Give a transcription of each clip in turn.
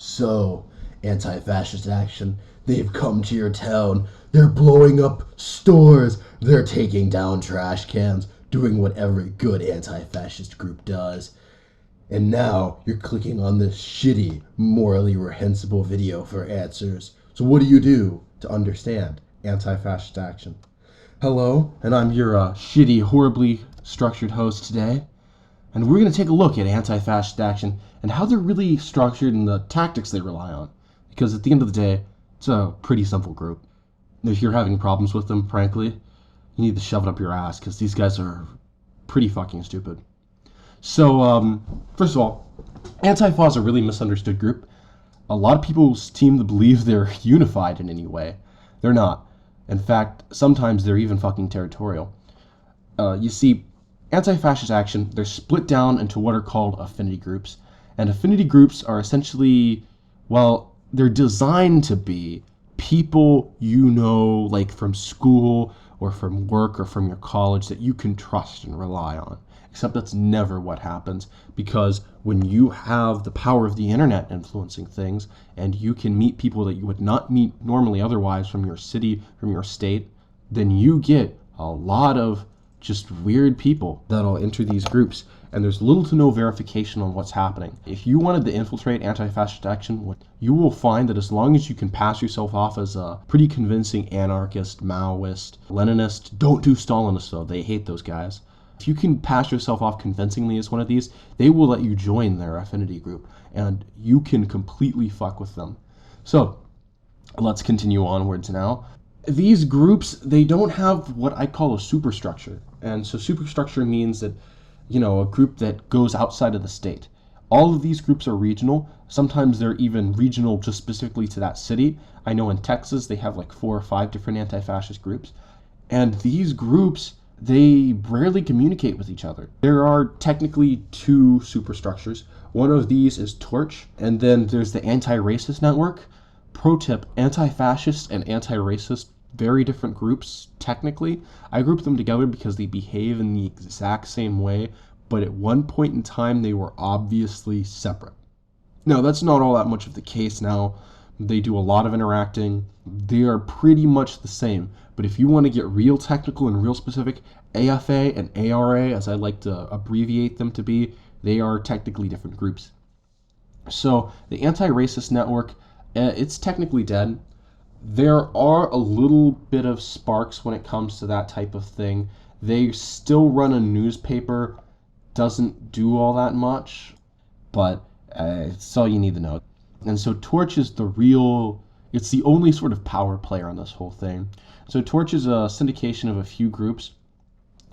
So, anti-fascist action, they've come to your town. They're blowing up stores. They're taking down trash cans, doing what every good anti-fascist group does. And now you're clicking on this shitty, morally reprehensible video for answers. So what do you do to understand anti-fascist action? Hello, and I'm your shitty, horribly structured host today. And we're going to take a look at anti-fascist action and how they're really structured and the tactics they rely on. Because at the end of the day, it's a pretty simple group. If you're having problems with them, frankly, you need to shove it up your ass because these guys are pretty fucking stupid. So, first of all, Antifa is a really misunderstood group. A lot of people seem to believe they're unified in any way. They're not. In fact, sometimes they're even fucking territorial. You see, anti-fascist action, they're split down into what are called affinity groups. And affinity groups are essentially, well, they're designed to be people you know, like from school or from work or from your college that you can trust and rely on. Except that's never what happens, because when you have the power of the internet influencing things and you can meet people that you would not meet normally otherwise from your city, from your state, then you get a lot of just weird people that'll enter these groups, and there's little to no verification on what's happening. If you wanted to infiltrate anti-fascist action, you will find that as long as you can pass yourself off as a pretty convincing anarchist, Maoist, Leninist, don't do Stalinist though, they hate those guys. If you can pass yourself off convincingly as one of these, they will let you join their affinity group, and you can completely fuck with them. So, let's continue onwards now. These groups, they don't have what I call a superstructure. And so superstructure means that, a group that goes outside of the state. All of these groups are regional. Sometimes they're even regional just specifically to that city. I know in Texas, they have like 4 or 5 different anti-fascist groups. And these groups, they rarely communicate with each other. There are technically 2 superstructures. One of these is Torch, and then there's the anti-racist network. Pro tip, anti-fascist and anti-racist, very different groups, technically. I group them together because they behave in the exact same way, but at one point in time, they were obviously separate. Now, that's not all that much of the case now. They do a lot of interacting. They are pretty much the same. But if you want to get real technical and real specific, AFA and ARA, as I like to abbreviate them to be, they are technically different groups. So the anti-racist network, it's technically dead. There are a little bit of sparks when it comes to that type of thing. They still run a newspaper, doesn't do all that much, but it's all you need to know. And so Torch is it's the only sort of power player on this whole thing. So Torch is a syndication of a few groups,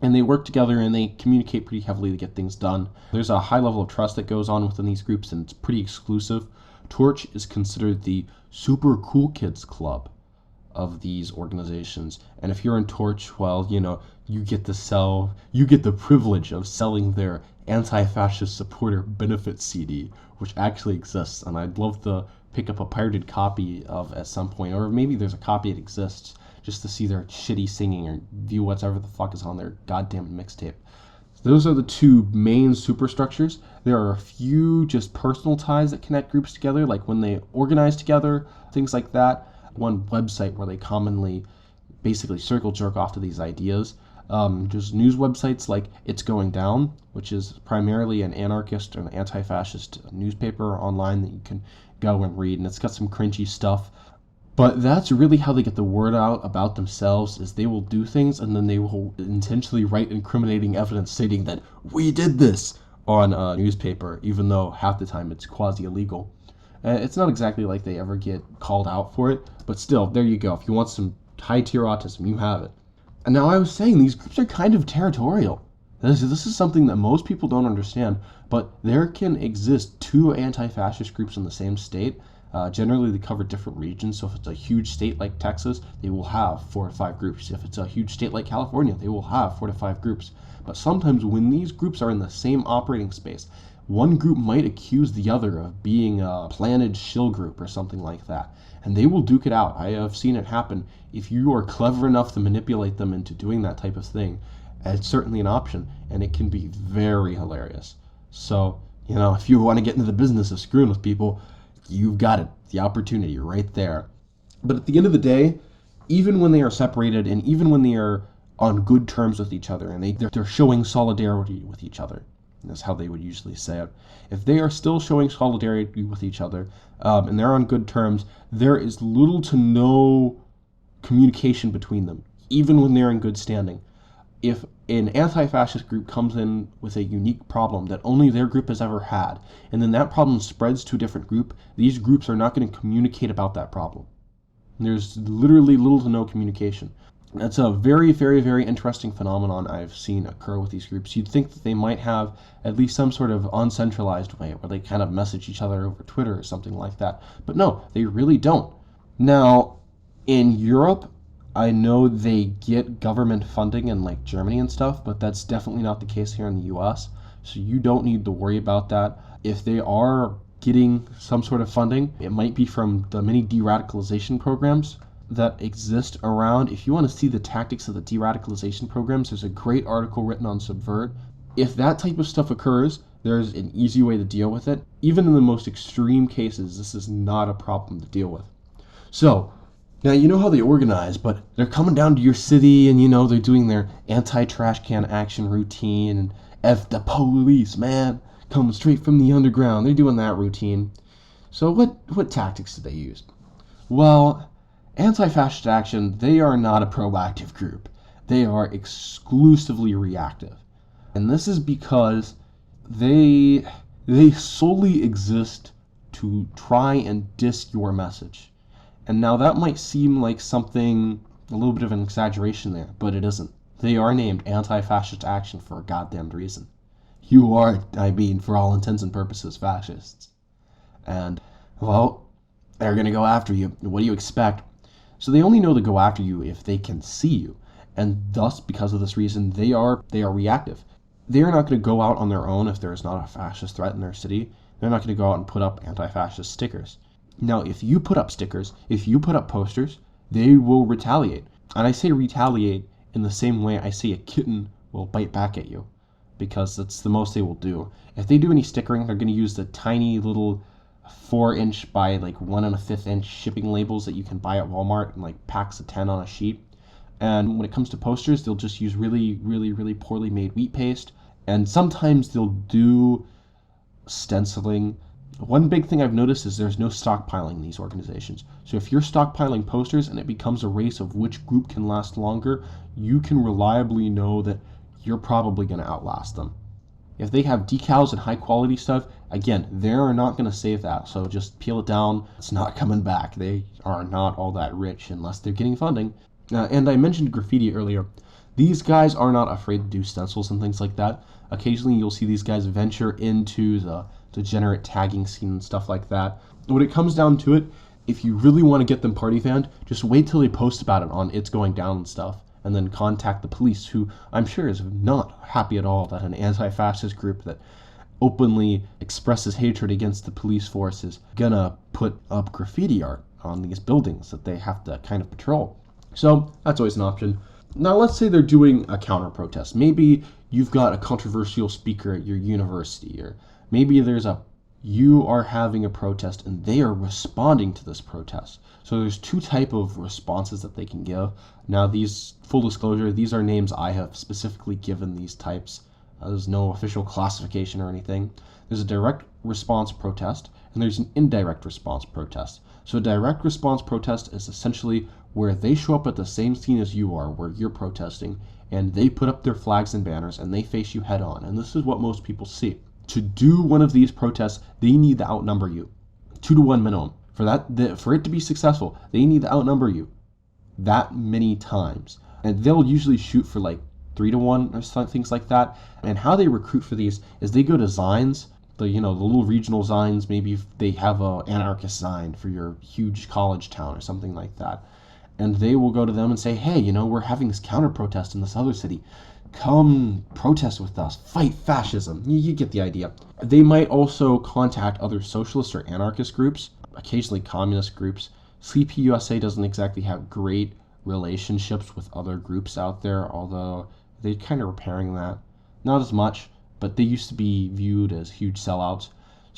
and they work together and they communicate pretty heavily to get things done. There's a high level of trust that goes on within these groups, and it's pretty exclusive. Torch is considered the super cool kids club of these organizations. And if you're in Torch, well, you get the privilege of selling their anti-fascist supporter benefit CD, which actually exists, and I'd love to pick up a pirated copy of at some point, or maybe there's a copy that exists, just to see their shitty singing or view whatever the fuck is on their goddamn mixtape. Those are the 2 main superstructures. There are a few just personal ties that connect groups together, like when they organize together, things like that. One website where they commonly basically circle jerk off to these ideas. Just news websites like It's Going Down, which is primarily an anarchist and anti-fascist newspaper online that you can go and read, and it's got some cringy stuff. But that's really how they get the word out about themselves, is they will do things and then they will intentionally write incriminating evidence stating that we did this on a newspaper, even though half the time it's quasi-illegal. It's not exactly like they ever get called out for it, but still, there you go. If you want some high-tier autism, you have it. And now I was saying, these groups are kind of territorial. This is something that most people don't understand, but there can exist 2 anti-fascist groups in the same state. Generally, they cover different regions, so if it's a huge state like Texas, they will have 4 or 5 groups. If it's a huge state like California, they will have 4 to 5 groups. But sometimes when these groups are in the same operating space, one group might accuse the other of being a planted shill group or something like that, and they will duke it out. I have seen it happen. If you are clever enough to manipulate them into doing that type of thing, it's certainly an option, and it can be very hilarious. So, if you want to get into the business of screwing with people, you've got it, the opportunity right there. But at the end of the day, even when they are separated and even when they are on good terms with each other and they're showing solidarity with each other, that's how they would usually say it. If they are still showing solidarity with each other and they're on good terms, there is little to no communication between them, even when they're in good standing. If an anti-fascist group comes in with a unique problem that only their group has ever had, and then that problem spreads to a different group, these groups are not going to communicate about that problem. There's literally little to no communication. That's a very, very, very interesting phenomenon I've seen occur with these groups. You'd think that they might have at least some sort of uncentralized way where they kind of message each other over Twitter or something like that. But no, they really don't. Now, in Europe, I know they get government funding in like Germany and stuff, but that's definitely not the case here in the US. So you don't need to worry about that. If they are getting some sort of funding, it might be from the many de-radicalization programs that exist around. If you want to see the tactics of the de-radicalization programs, there's a great article written on Subvert. If that type of stuff occurs, there's an easy way to deal with it. Even in the most extreme cases, this is not a problem to deal with. So, now, you know how they organize, but they're coming down to your city and, you know, they're doing their anti-trash can action routine and F the police, man, coming straight from the underground. They're doing that routine. So what tactics do they use? Well, anti-fascist action, they are not a proactive group. They are exclusively reactive. And this is because they solely exist to try and diss your message. And now that might seem like something, a little bit of an exaggeration there, but it isn't. They are named anti-fascist action for a goddamned reason. You are, for all intents and purposes, fascists. And, well, they're going to go after you. What do you expect? So they only know to go after you if they can see you. And thus, because of this reason, they are reactive. They are not going to go out on their own if there is not a fascist threat in their city. They're not going to go out and put up anti-fascist stickers. Now, if you put up stickers, if you put up posters, they will retaliate. And I say retaliate in the same way I say a kitten will bite back at you, because that's the most they will do. If they do any stickering, they're going to use the tiny little 4-inch by like 1 1/5 inch shipping labels that you can buy at Walmart in like packs of 10 on a sheet. And when it comes to posters, they'll just use really, really, really poorly made wheat paste. And sometimes they'll do stenciling. One big thing I've noticed is there's no stockpiling in these organizations. So if you're stockpiling posters and it becomes a race of which group can last longer, you can reliably know that you're probably going to outlast them. If they have decals and high quality stuff, again, they're not going to save that. So just peel it down. It's not coming back. They are not all that rich unless they're getting funding. And I mentioned Graffiti earlier. These guys are not afraid to do stencils and things like that. Occasionally you'll see these guys venture into the degenerate tagging scene and stuff like that. When it comes down to it, if you really want to get them party fanned, just wait till they post about it on It's Going Down and stuff, and then contact the police, who I'm sure is not happy at all that an anti-fascist group that openly expresses hatred against the police force is gonna put up graffiti art on these buildings that they have to kind of patrol. So that's always an option. Now let's say they're doing a counter protest. Maybe you've got a controversial speaker at your university, or maybe you are having a protest and they are responding to this protest. So there's two types of responses that they can give. Now these, full disclosure, these are names I have specifically given these types. There's no official classification or anything. There's a direct response protest and there's an indirect response protest. So a direct response protest is essentially where they show up at the same scene as you are, where you're protesting, and they put up their flags and banners and they face you head on. And this is what most people see. To do one of these protests, they need to outnumber you, 2-to-1 minimum. For it to be successful, they need to outnumber you that many times. And they'll usually shoot for like 3-to-1 or some things like that. And how they recruit for these is they go to Zines, the little regional Zines. Maybe they have a anarchist Zine for your huge college town or something like that. And they will go to them and say, hey, we're having this counter protest in this other city. Come protest with us, fight fascism. You get the idea. They might also contact other socialist or anarchist groups, occasionally communist groups. CPUSA doesn't exactly have great relationships with other groups out there, although they're kind of repairing that. Not as much, but they used to be viewed as huge sellouts.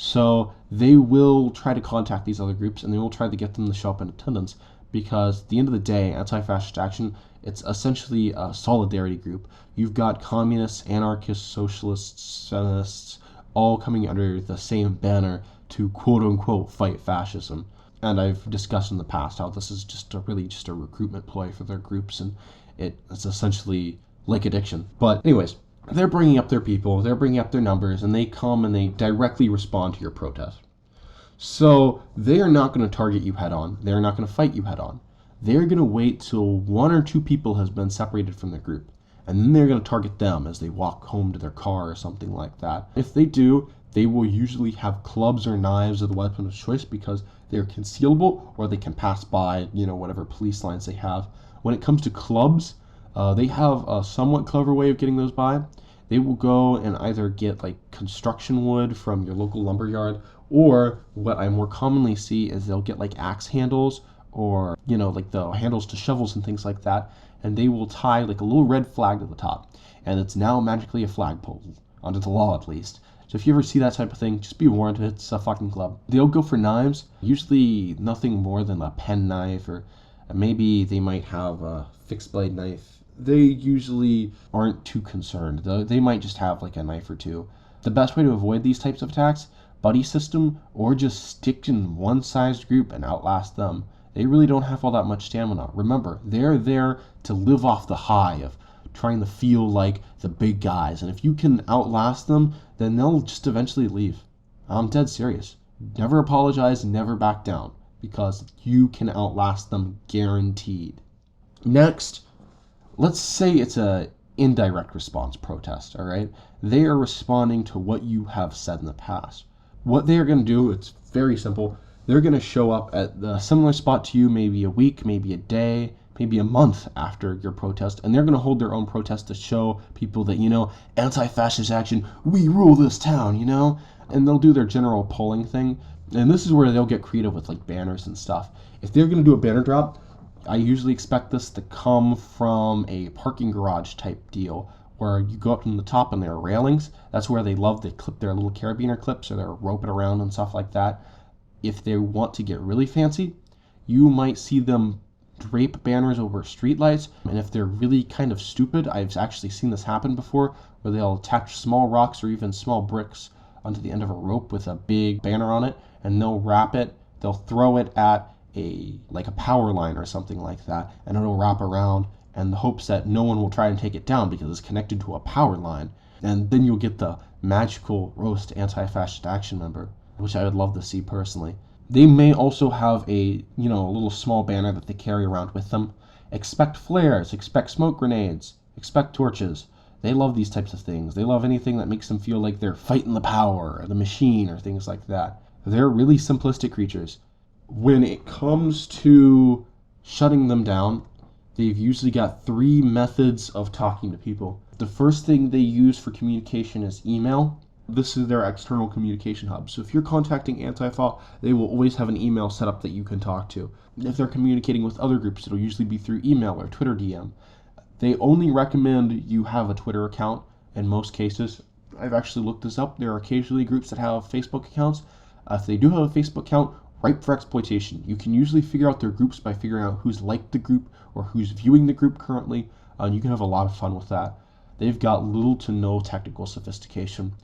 So they will try to contact these other groups and they will try to get them to show up in attendance because at the end of the day, anti-fascist action, it's essentially a solidarity group. You've got communists, anarchists, socialists, feminists, all coming under the same banner to quote-unquote fight fascism. And I've discussed in the past how this is just a recruitment ploy for their groups, and it's essentially like addiction. But anyways, they're bringing up their people, they're bringing up their numbers, and they come and they directly respond to your protest. So they are not going to target you head on. They're not going to fight you head on. They're going to wait till one or two people has been separated from their group, and then they're going to target them as they walk home to their car or something like that. If they do, they will usually have clubs or knives as the weapon of choice because they're concealable or they can pass by, whatever police lines they have. When it comes to clubs, they have a somewhat clever way of getting those by. They will go and either get like construction wood from your local lumber yard, or what I more commonly see is they'll get like axe handles or, like the handles to shovels and things like that, and they will tie like a little red flag to the top, and it's now magically a flagpole, under the law at least. So if you ever see that type of thing, just be warned, it's a fucking club. They'll go for knives, usually nothing more than a pen knife, or maybe they might have a fixed blade knife. They usually aren't too concerned. They might just have like a knife or two. The best way to avoid these types of attacks, buddy system, or just stick in one-sized group and outlast them. They really don't have all that much stamina. Remember, they're there to live off the high of trying to feel like the big guys, and if you can outlast them, then they'll just eventually leave. I'm dead serious. Never apologize, never back down, because you can outlast them guaranteed. Next, let's say it's a indirect response protest, all right? They are responding to what you have said in the past. What they are going to do, it's very simple. They're going to show up at the similar spot to you maybe a week, maybe a day, maybe a month after your protest, and they're going to hold their own protest to show people that, anti-fascist action, we rule this town, and they'll do their general polling thing, and this is where they'll get creative with like banners and stuff. If they're going to do a banner drop, I usually expect this to come from a parking garage type deal where you go up from the top and there are railings. That's where they clip their little carabiner clips or they're roping around and stuff like that. If they want to get really fancy, you might see them drape banners over streetlights, and if they're really kind of stupid, I've actually seen this happen before, where they'll attach small rocks or even small bricks onto the end of a rope with a big banner on it, and they'll throw it at a power line or something like that, and it'll wrap around, and the hopes that no one will try and take it down because it's connected to a power line, and then you'll get the magical roast anti-fascist action member, which I would love to see personally. They may also have a little small banner that they carry around with them. Expect flares, expect smoke grenades, expect torches. They love these types of things. They love anything that makes them feel like they're fighting the power or the machine or things like that. They're really simplistic creatures. When it comes to shutting them down, they've usually got 3 methods of talking to people. The first thing they use for communication is email. This is their external communication hub. So if you're contacting Antifa, they will always have an email set up that you can talk to. If they're communicating with other groups, it'll usually be through email or Twitter DM. They only recommend you have a Twitter account in most cases. I've actually looked this up. There are occasionally groups that have Facebook accounts. If they do have a Facebook account, ripe for exploitation. You can usually figure out their groups by figuring out who's liked the group or who's viewing the group currently, and you can have a lot of fun with that. They've got little to no technical sophistication.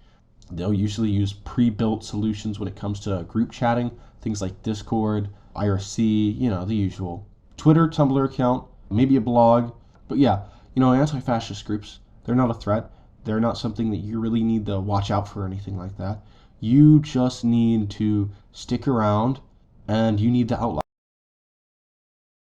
They'll usually use pre-built solutions when it comes to group chatting, things like Discord, IRC, the usual. Twitter, Tumblr account, maybe a blog. But yeah, anti-fascist groups, they're not a threat. They're not something that you really need to watch out for or anything like that. You just need to stick around and you need to outlast